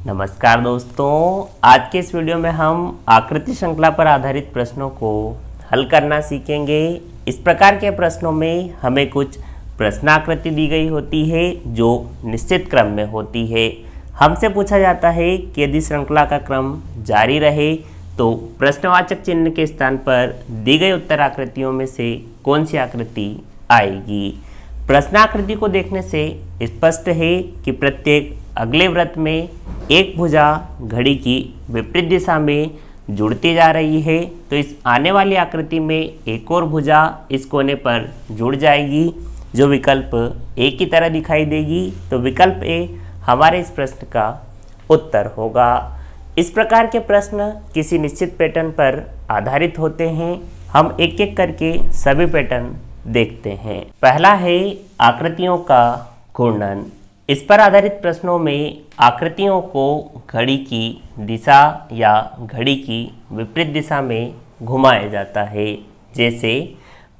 नमस्कार दोस्तों, आज के इस वीडियो में हम आकृति श्रृंखला पर आधारित प्रश्नों को हल करना सीखेंगे। इस प्रकार के प्रश्नों में हमें कुछ प्रश्नाकृति दी गई होती है जो निश्चित क्रम में होती है। हमसे पूछा जाता है कि यदि श्रृंखला का क्रम जारी रहे तो प्रश्नवाचक चिन्ह के स्थान पर दी गई उत्तर आकृतियों में से कौन सी आकृति आएगी। प्रश्नाकृति को देखने से स्पष्ट है कि प्रत्येक अगले वृत्त में एक भुजा घड़ी की विपरीत दिशा में जुड़ती जा रही है, तो इस आने वाली आकृति में एक और भुजा इस कोने पर जुड़ जाएगी जो विकल्प ए की तरह दिखाई देगी। तो विकल्प ए हमारे इस प्रश्न का उत्तर होगा। इस प्रकार के प्रश्न किसी निश्चित पैटर्न पर आधारित होते हैं। हम एक एक करके सभी पैटर्न देखते हैं। पहला है आकृतियों का घूर्णन। इस पर आधारित प्रश्नों में आकृतियों को घड़ी की दिशा या घड़ी की विपरीत दिशा में घुमाया जाता है। जैसे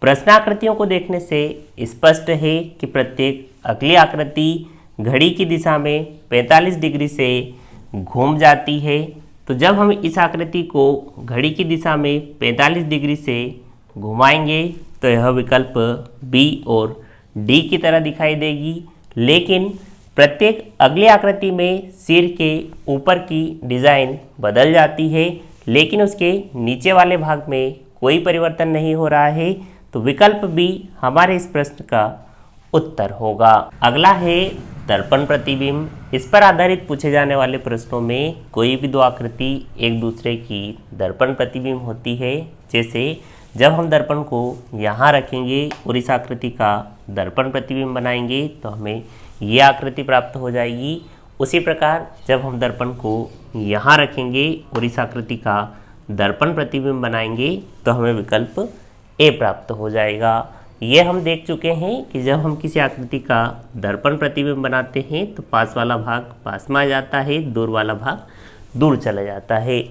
प्रश्नाकृतियों को देखने से स्पष्ट है कि प्रत्येक अगली आकृति घड़ी की दिशा में 45 डिग्री से घूम जाती है। तो जब हम इस आकृति को घड़ी की दिशा में 45 डिग्री से घुमाएंगे तो यह विकल्प बी और डी की तरह दिखाई देगी। लेकिन प्रत्येक अगली आकृति में सिर के ऊपर की डिज़ाइन बदल जाती है, लेकिन उसके नीचे वाले भाग में कोई परिवर्तन नहीं हो रहा है। तो विकल्प बी हमारे इस प्रश्न का उत्तर होगा। अगला है दर्पण प्रतिबिंब। इस पर आधारित पूछे जाने वाले प्रश्नों में कोई भी दो आकृति एक दूसरे की दर्पण प्रतिबिंब होती है। जैसे जब हम दर्पण को यहाँ रखेंगे और इस आकृति का दर्पण प्रतिबिंब बनाएंगे तो हमें ये आकृति प्राप्त हो जाएगी। उसी प्रकार जब हम दर्पण को यहाँ रखेंगे और इस आकृति का दर्पण प्रतिबिंब बनाएंगे तो हमें विकल्प ए प्राप्त हो जाएगा। ये हम देख चुके हैं कि जब हम किसी आकृति का दर्पण प्रतिबिंब बनाते हैं तो पास वाला भाग पास में आ जाता है, दूर वाला भाग दूर चला जाता है।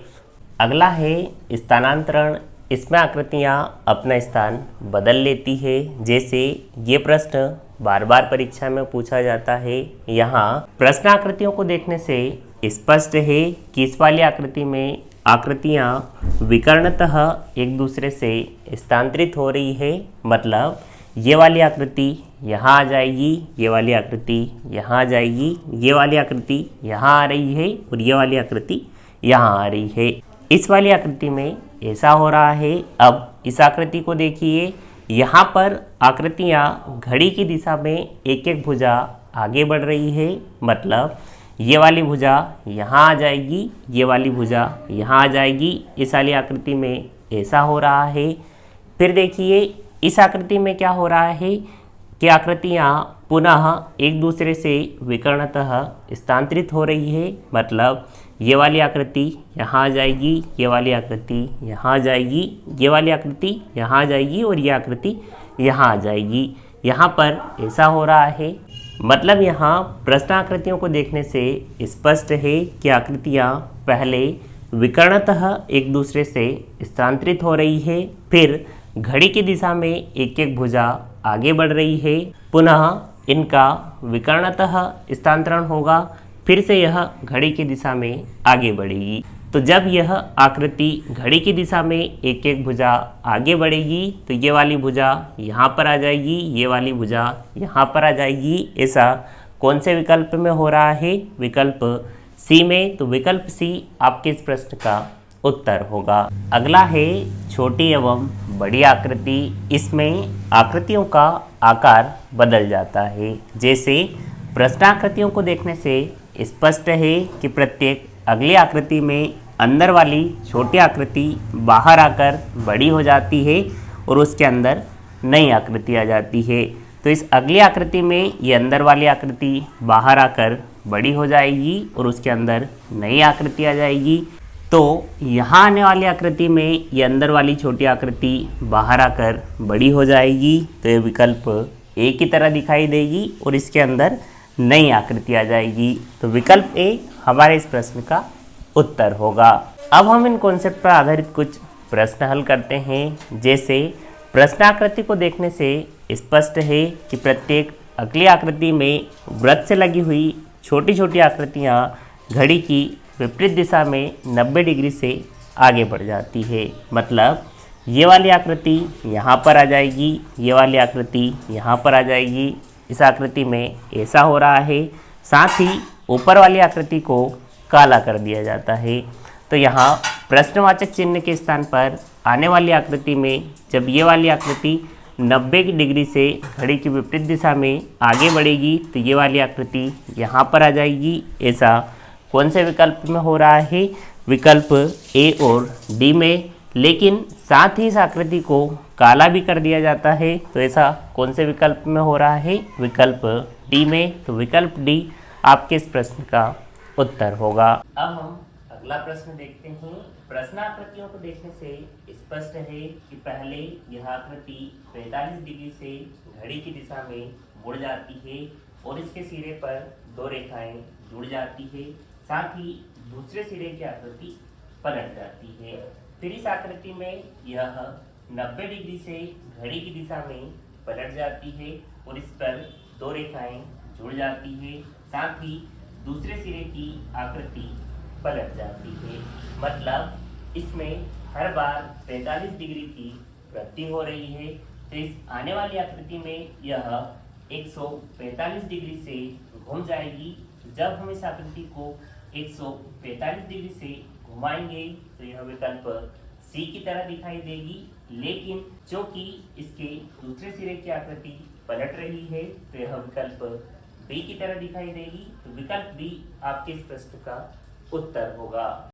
अगला है स्थानांतरण। इसमें आकृतियाँ अपना स्थान बदल लेती है। जैसे ये प्रश्न बार बार परीक्षा में पूछा जाता है। यहाँ प्रश्न आकृतियों को देखने से स्पष्ट है कि इस वाली आकृति में आकृतियाँ विकर्णतः एक दूसरे से स्थानांतरित हो रही है। मतलब ये वाली आकृति यहाँ आ जाएगी, ये वाली आकृति यहाँ आ जाएगी, ये वाली आकृति यहाँ आ रही है और ये वाली आकृति यहाँ आ रही है। इस वाली आकृति में ऐसा हो रहा है। अब इस आकृति को देखिए, यहाँ पर आकृतियाँ घड़ी की दिशा में एक एक भुजा आगे बढ़ रही है। मतलब ये वाली भुजा यहाँ आ जाएगी, ये वाली भुजा यहाँ आ जाएगी। इस वाली आकृति में ऐसा हो रहा है। फिर देखिए इस आकृति में क्या हो रहा है कि आकृतियाँ पुनः एक दूसरे से विकर्णतः स्थानांतरित हो रही है। मतलब ये वाली आकृति यहाँ आ जाएगी, ये वाली आकृति यहाँ आ जाएगी, ये वाली आकृति यहाँ आ जाएगी और ये आकृति यहाँ आ जाएगी। यहाँ पर ऐसा हो रहा है। मतलब यहाँ प्रश्न आकृतियों को देखने से स्पष्ट है कि आकृतियाँ पहले विकर्णतः एक दूसरे से स्थानांतरित हो रही है, फिर घड़ी की दिशा में एक एक भुजा आगे बढ़ रही है, पुनः इनका विकर्णतः स्थानांतरण होगा, फिर से यह घड़ी की दिशा में आगे बढ़ेगी। तो जब यह आकृति घड़ी की दिशा में एक एक भुजा आगे बढ़ेगी तो ये वाली भुजा यहाँ पर आ जाएगी, ये वाली भुजा यहाँ पर आ जाएगी। ऐसा कौन से विकल्प में हो रहा है? विकल्प सी में। तो विकल्प सी आपके इस प्रश्न का उत्तर होगा। अगला है छोटी एवं बड़ी आकृति। इसमें आकृतियों का आकार बदल जाता है। जैसे प्रश्नाकृतियों को देखने से स्पष्ट है कि प्रत्येक अगली आकृति में अंदर वाली छोटी आकृति बाहर आकर बड़ी हो जाती है और उसके अंदर नई आकृति आ जाती है। तो इस अगली आकृति में ये अंदर वाली आकृति बाहर आकर बड़ी हो जाएगी और उसके अंदर नई आकृति आ जाएगी। तो यहाँ आने वाली आकृति में ये अंदर वाली छोटी आकृति बाहर आकर बड़ी हो जाएगी। तो ये विकल्प ए की तरह दिखाई देगी और इसके अंदर नई आकृति आ जाएगी। तो विकल्प ए हमारे इस प्रश्न का उत्तर होगा। अब हम इन कॉन्सेप्ट पर आधारित कुछ प्रश्न हल करते हैं। जैसे प्रश्नाकृति को देखने से स्पष्ट है कि प्रत्येक अगली आकृति में वृत्त से लगी हुई छोटी छोटी आकृतियाँ घड़ी की विपरीत दिशा में 90 डिग्री से आगे बढ़ जाती है। मतलब ये वाली आकृति यहाँ पर आ जाएगी, ये वाली आकृति यहाँ पर आ जाएगी। इस आकृति में ऐसा हो रहा है। साथ ही ऊपर वाली आकृति को काला कर दिया जाता है। तो यहाँ प्रश्नवाचक चिन्ह के स्थान पर आने वाली आकृति में जब ये वाली आकृति 90 डिग्री से घड़ी की विपरीत दिशा में आगे बढ़ेगी तो ये वाली आकृति यहाँ पर आ जाएगी। ऐसा कौन से विकल्प में हो रहा है? विकल्प ए और डी में। लेकिन साथ ही इस आकृति को काला भी कर दिया जाता है। तो ऐसा कौन से विकल्प में हो रहा है? विकल्प डी में। तो विकल्प डी आपके इस प्रश्न का उत्तर होगा। अब हम अगला प्रश्न देखते हैं। प्रश्न आकृतियों को देखने से स्पष्ट है कि पहले यह आकृति 45 डिग्री से घड़ी की दिशा में मुड़ जाती है और इसके सिरे पर दो रेखाएं जुड़ जाती है। साथ ही दूसरे सिरे की आकृति पलट जाती है। फिर इस आकृति में यह 90 डिग्री से घड़ी की दिशा में पलट जाती है और इस पर दो रेखाएं जुड़ जाती है। साथ ही दूसरे सिरे की आकृति पलट जाती है। मतलब इसमें हर बार 45 डिग्री की वृद्धि हो रही है। तो इस आने वाली आकृति में यह 145 डिग्री से घूम जाएगी। जब हम इस आकृति को 145 डिग्री से घुमाएंगे तो यह विकल्प सी की तरह दिखाई देगी। लेकिन चूंकि इसके दूसरे सिरे की आकृति पलट रही है तो यह विकल्प बी की तरह दिखाई देगी। तो विकल्प बी आपके इस प्रश्न का उत्तर होगा।